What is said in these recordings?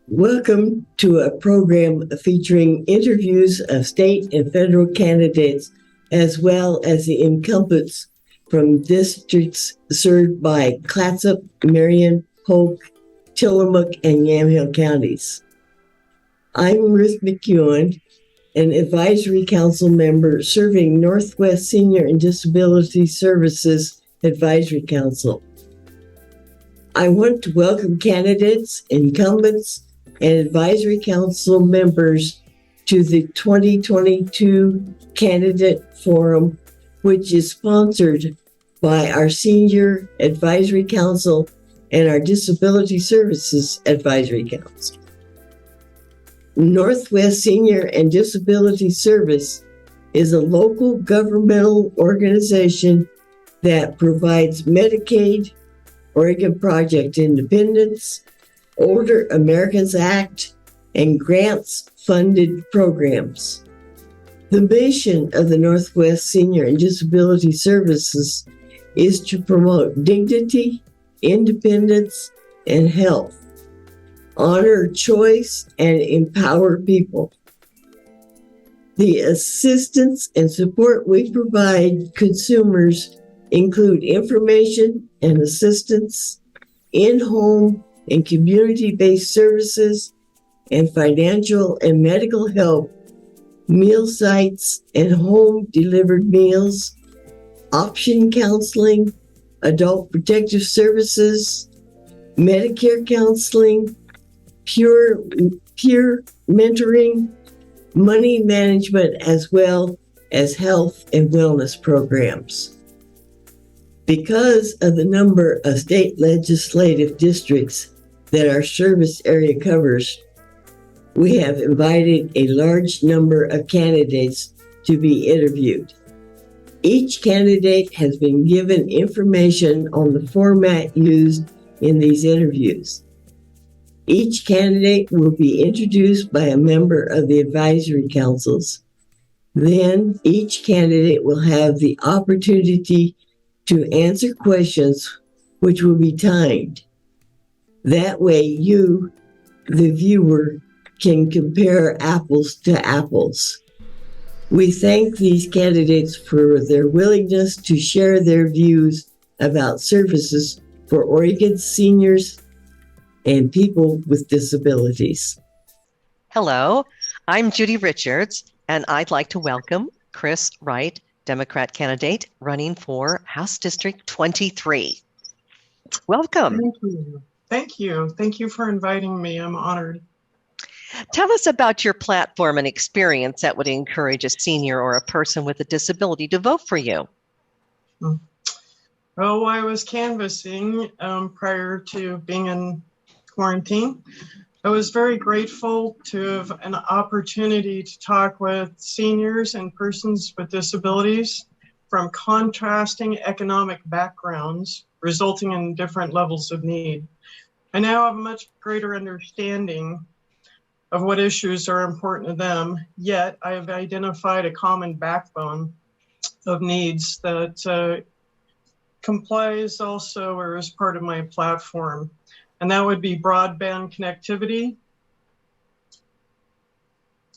Welcome to a program featuring interviews of state and federal candidates, as well as the incumbents from districts served by Clatsop, Marion, Polk, Tillamook, and Yamhill counties. I'm Ruth McEwen, an advisory council member serving Northwest Senior and Disability Services Advisory Council. I want to welcome candidates, incumbents, and advisory council members to the 2022 Candidate Forum, which is sponsored by our Senior Advisory Council and our Disability Services Advisory Council. Northwest Senior and Disability Service is a local governmental organization that provides Medicaid, Oregon Project Independence, Older Americans Act, and grants-funded programs. The mission of the Northwest Senior and Disability Services is to promote dignity, independence, and health, honor choice, and empower people. The assistance and support we provide consumers include information and assistance, in-home and community-based services, and financial and medical help, meal sites and home-delivered meals, option counseling, adult protective services, Medicare counseling, peer mentoring, money management, as well as health and wellness programs. Because of the number of state legislative districts that our service area covers, we have invited a large number of candidates to be interviewed. Each candidate has been given information on the format used in these interviews. Each candidate will be introduced by a member of the advisory councils. Then each candidate will have the opportunity to answer questions which will be timed. That way you, the viewer, can compare apples to apples. We thank these candidates for their willingness to share their views about services for Oregon seniors and people with disabilities. Hello, I'm Judy Richards, and I'd like to welcome Chris Wright, Democrat candidate running for House District 23. Welcome. Thank you. Thank you. Thank you for inviting me. I'm honored. Tell us about your platform and experience that would encourage a senior or a person with a disability to vote for you. Oh, I was canvassing prior to being in quarantine. I was very grateful to have an opportunity to talk with seniors and persons with disabilities from contrasting economic backgrounds, resulting in different levels of need. I now have a much greater understanding of what issues are important to them, yet I have identified a common backbone of needs that complies also or is part of my platform. And that would be broadband connectivity,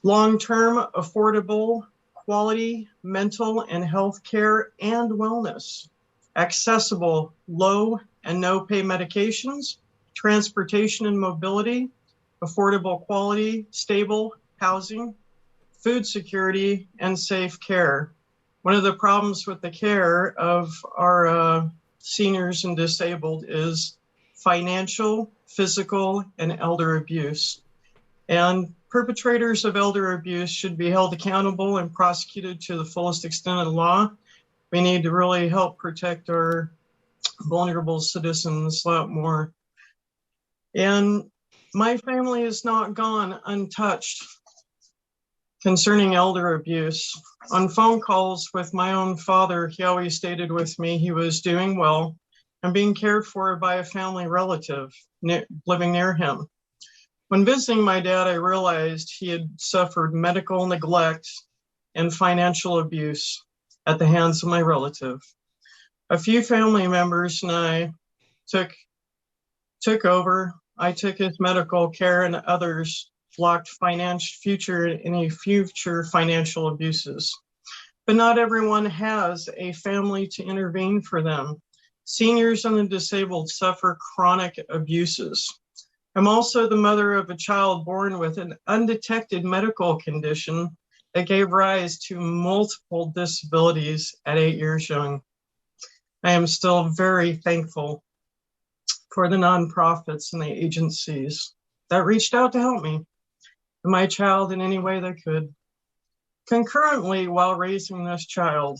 long-term affordable quality mental and health care and wellness, accessible low and no pay medications, transportation and mobility, affordable quality, stable housing, food security, and safe care. One of the problems with the care of our seniors and disabled is financial, physical, and elder abuse. And perpetrators of elder abuse should be held accountable and prosecuted to the fullest extent of the law. We need to really help protect our vulnerable citizens a lot more. And my family is not gone untouched concerning elder abuse. On phone calls with my own father, he always stated with me he was doing well and being cared for by a family relative living near him. When visiting my dad, I realized he had suffered medical neglect and financial abuse at the hands of my relative. A few family members and I took over I took his medical care, and others blocked any future financial abuses. But not everyone has a family to intervene for them. Seniors and the disabled suffer chronic abuses. I'm also the mother of a child born with an undetected medical condition that gave rise to multiple disabilities at 8 years young. I am still very thankful for the nonprofits and the agencies that reached out to help me and my child in any way they could. Concurrently, while raising this child,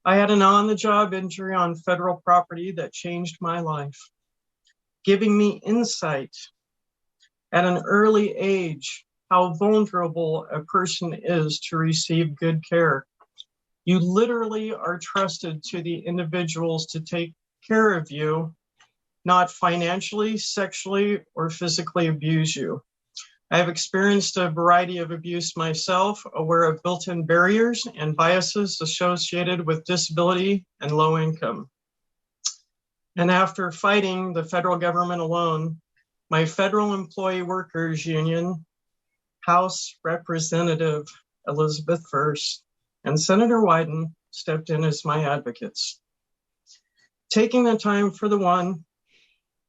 I had an on-the-job injury on federal property that changed my life, giving me insight at an early age how vulnerable a person is to receive good care. You literally are trusted to the individuals to take care of you, not financially, sexually, or physically abuse you. I have experienced a variety of abuse myself, aware of built-in barriers and biases associated with disability and low income. And after fighting the federal government alone, my Federal Employee Workers Union, House Representative Elizabeth First, and Senator Wyden stepped in as my advocates. Taking the time for the one,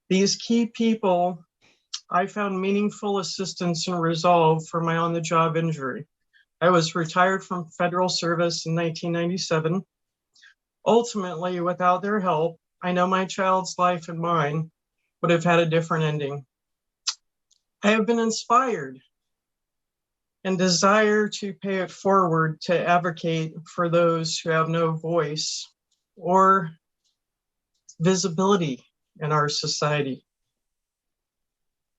these key people, I found meaningful assistance and resolve for my on-the-job injury. I was retired from federal service in 1997. Ultimately, without their help, I know my child's life and mine would have had a different ending. I have been inspired and desire to pay it forward to advocate for those who have no voice or visibility in our society.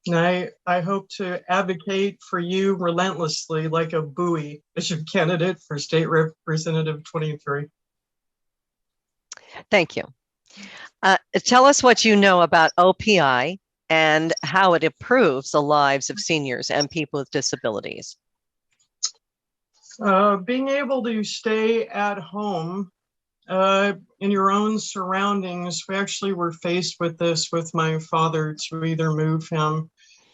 And I hope to advocate for you relentlessly like a buoy as your candidate for State Representative 23. Thank you. Tell us what you know about OPI and how it improves the lives of seniors and people with disabilities. Being able to stay at home in your own surroundings. We actually were faced with this with my father to either move him,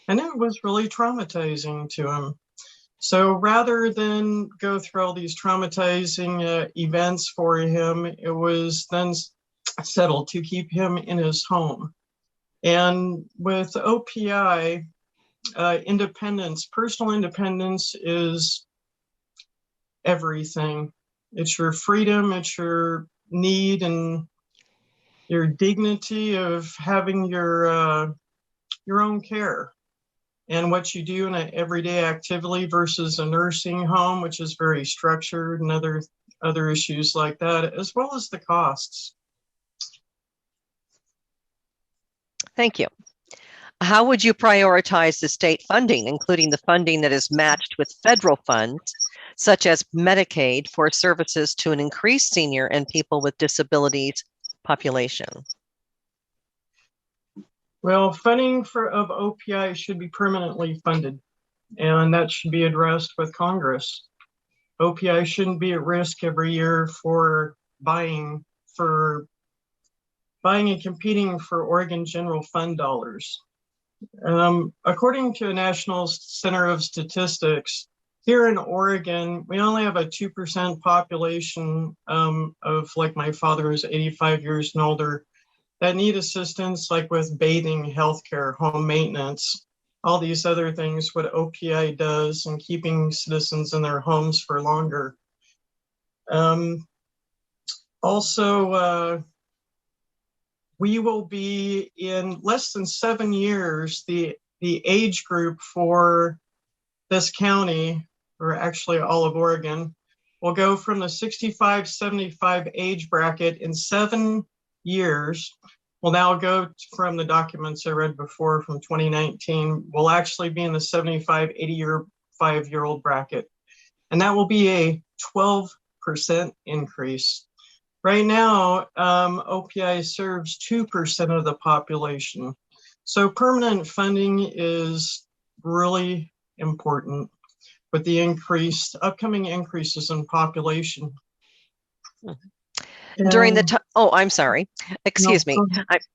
and it was really traumatizing to him. So rather than go through all these traumatizing events for him, it was then settled to keep him in his home. And with OPI, independence, personal independence is everything. It's your freedom, it's your need and your dignity of having your own care and what you do in an everyday activity versus a nursing home, which is very structured, and other issues like that, as well as the costs. Thank you. How would you prioritize the state funding, including the funding that is matched with federal funds, such as Medicaid, for services to an increased senior and people with disabilities population? Well, funding of OPI should be permanently funded, and that should be addressed with Congress. OPI shouldn't be at risk every year for buying and competing for Oregon General Fund dollars. According to the National Center of Statistics, here in Oregon, we only have a 2% population of, like my father who's 85 years and older, that need assistance like with bathing, healthcare, home maintenance, all these other things, what OPI does and keeping citizens in their homes for longer. We will be in less than 7 years, the age group for this county, or actually all of Oregon, will go from the 65-75 age bracket in 7 years. Will now go from the documents I read before from 2019, will actually be in the 75-85-year-old bracket. And that will be a 12% increase. Right now, OPI serves 2% of the population. So permanent funding is really important with the upcoming increases in population. During the Oh, I'm sorry. Excuse me. go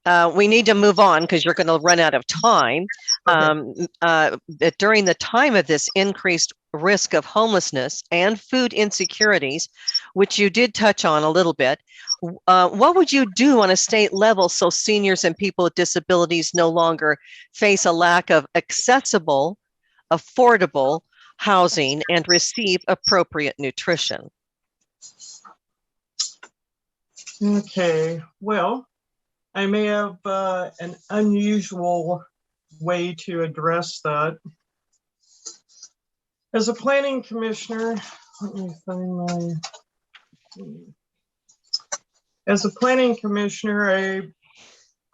ahead. We need to move on because you're going to run out of time. Okay. During the time of this increased risk of homelessness and food insecurities, which you did touch on a little bit, what would you do on a state level so seniors and people with disabilities no longer face a lack of accessible, affordable housing and receive appropriate nutrition? Okay. Well, I may have an unusual way to address that. As a planning commissioner, let me find my. As a planning commissioner,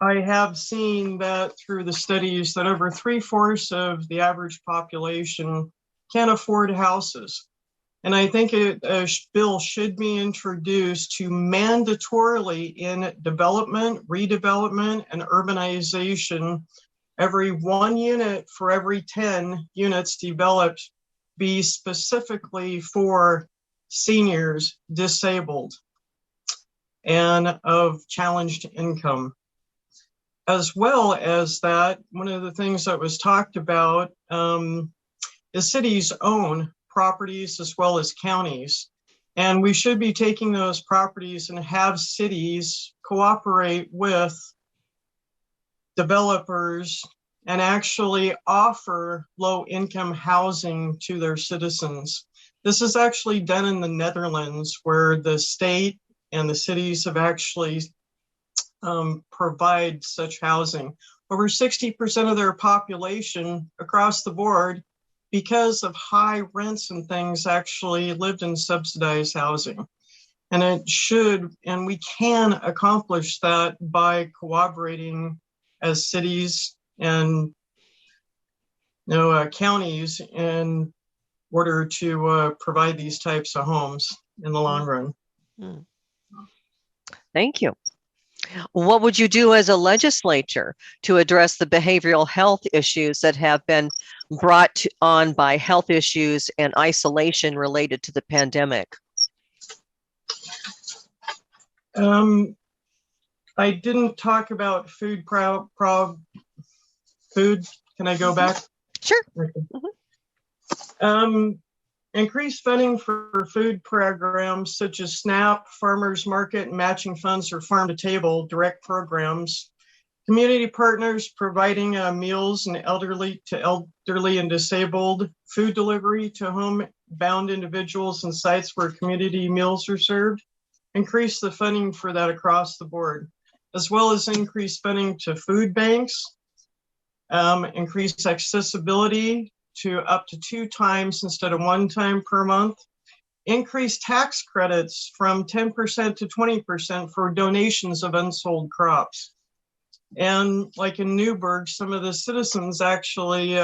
I have seen that through the studies that over 3/4 of the average population can't afford houses. And I think a bill should be introduced to mandatorily in development, redevelopment, and urbanization, every 1 unit for every 10 units developed be specifically for seniors, disabled, and of challenged income. As well as that, one of the things that was talked about is cities own properties as well as counties. And we should be taking those properties and have cities cooperate with developers and actually offer low-income housing to their citizens. This is actually done in the Netherlands, where the state and the cities have actually provide such housing. Over 60% of their population across the board, because of high rents and things, actually lived in subsidized housing. And it should, and we can accomplish that by cooperating as cities and counties in order to provide these types of homes in the long run. Thank you. What would you do as a legislature to address the behavioral health issues that have been brought on by health issues and isolation related to the pandemic? I didn't talk about food. Can I go back? Sure. Increased funding for food programs such as SNAP, Farmers Market, Matching Funds, or Farm to Table direct programs. Community partners providing meals and elderly and disabled, food delivery to homebound individuals and sites where community meals are served. Increase the funding for that across the board, as well as increased funding to food banks, increase accessibility to up to 2 times instead of 1 time per month, increase tax credits from 10% to 20% for donations of unsold crops. And like in Newburgh, some of the citizens actually,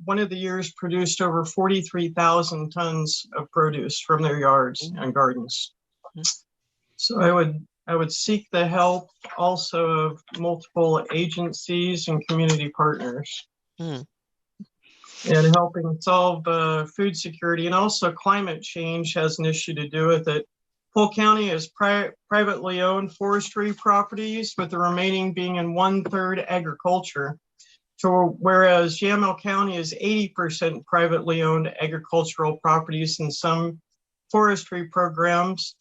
one of the years produced over 43,000 tons of produce from their yards and gardens. So I would seek the help also of multiple agencies and community partners. And helping solve food security, and also climate change has an issue to do with it. Polk County is privately owned forestry properties, with the remaining being in 1/3 agriculture. So whereas Yamhill County is 80% privately owned agricultural properties and some forestry programs,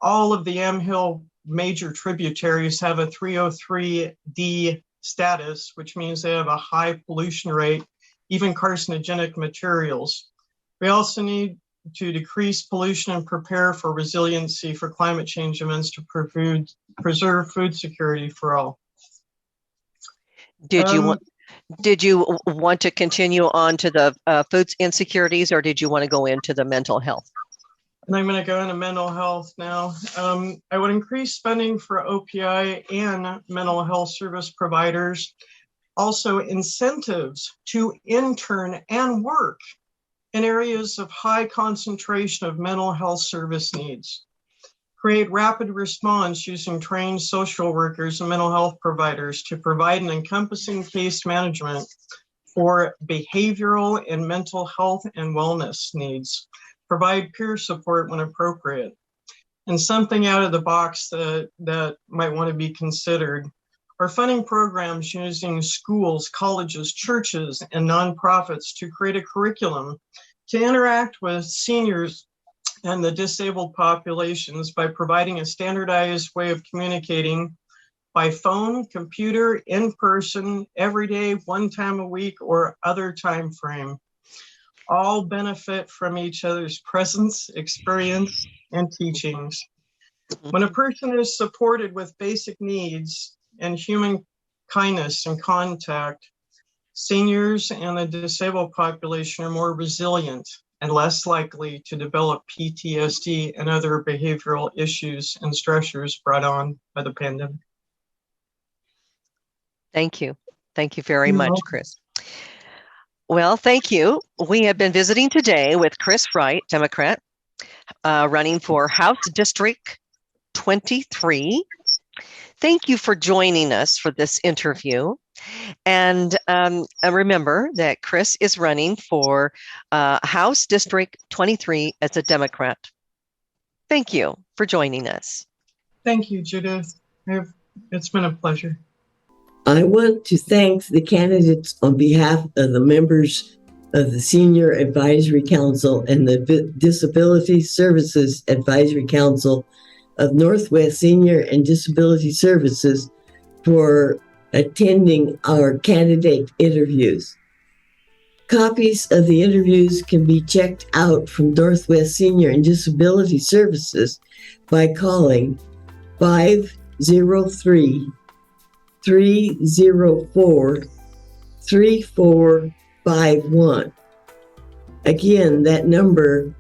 all of the Yamhill major tributaries have a 303D status, which means they have a high pollution rate, even carcinogenic materials. We also need to decrease pollution and prepare for resiliency for climate change events to preserve food security for all. Did you want to continue on to the food insecurities, or did you want to go into the mental health? And I'm going to go into mental health now. I would increase spending for OPI and mental health service providers. Also, incentives to intern and work in areas of high concentration of mental health service needs. Create rapid response using trained social workers and mental health providers to provide an encompassing case management for behavioral and mental health and wellness needs. Provide peer support when appropriate. and something out of the box that might want to be considered are funding programs using schools, colleges, churches, and nonprofits to create a curriculum to interact with seniors and the disabled populations by providing a standardized way of communicating by phone, computer, in person, every day, one time a week, or other time frame. All benefit from each other's presence, experience, and teachings. When a person is supported with basic needs and human kindness and contact, seniors and the disabled population are more resilient and less likely to develop PTSD and other behavioral issues and stressors brought on by the pandemic. Thank you. Thank you very You're much, welcome. Chris. Well, thank you. We have been visiting today with Chris Wright, Democrat, running for House District 23. Thank you for joining us for this interview. And remember that Chris is running for House District 23 as a Democrat. Thank you for joining us. Thank you, Judith. It's been a pleasure. I want to thank the candidates on behalf of the members of the Senior Advisory Council and the Disability Services Advisory Council of Northwest Senior and Disability Services for attending our candidate interviews. Copies of the interviews can be checked out from Northwest Senior and Disability Services by calling 503-304-3451. Again, that number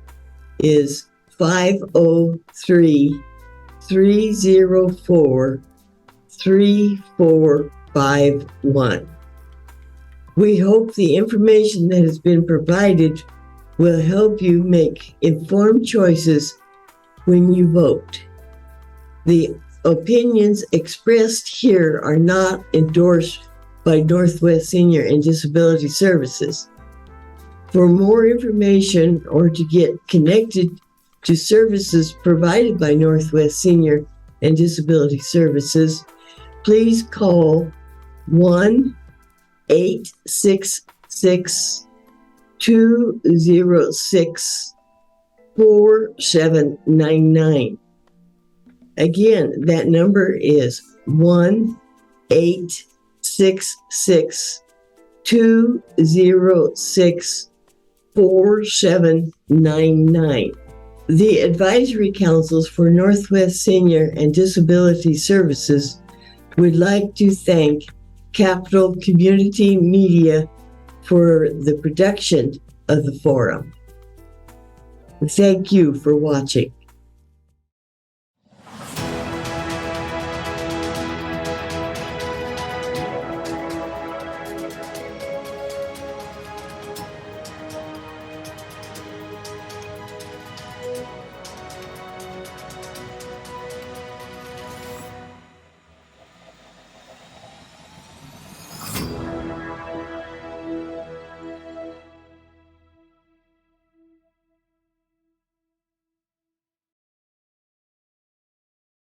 is 503-304-3451. We hope the information that has been provided will help you make informed choices when you vote. The opinions expressed here are not endorsed by Northwest Senior and Disability Services. For more information or to get connected to services provided by Northwest Senior and Disability Services, please call 1-866-206-4799. Again, that number is 1-866-206-4799. The advisory councils for Northwest Senior and Disability Services would like to thank Capital Community Media for the production of the forum. Thank you for watching.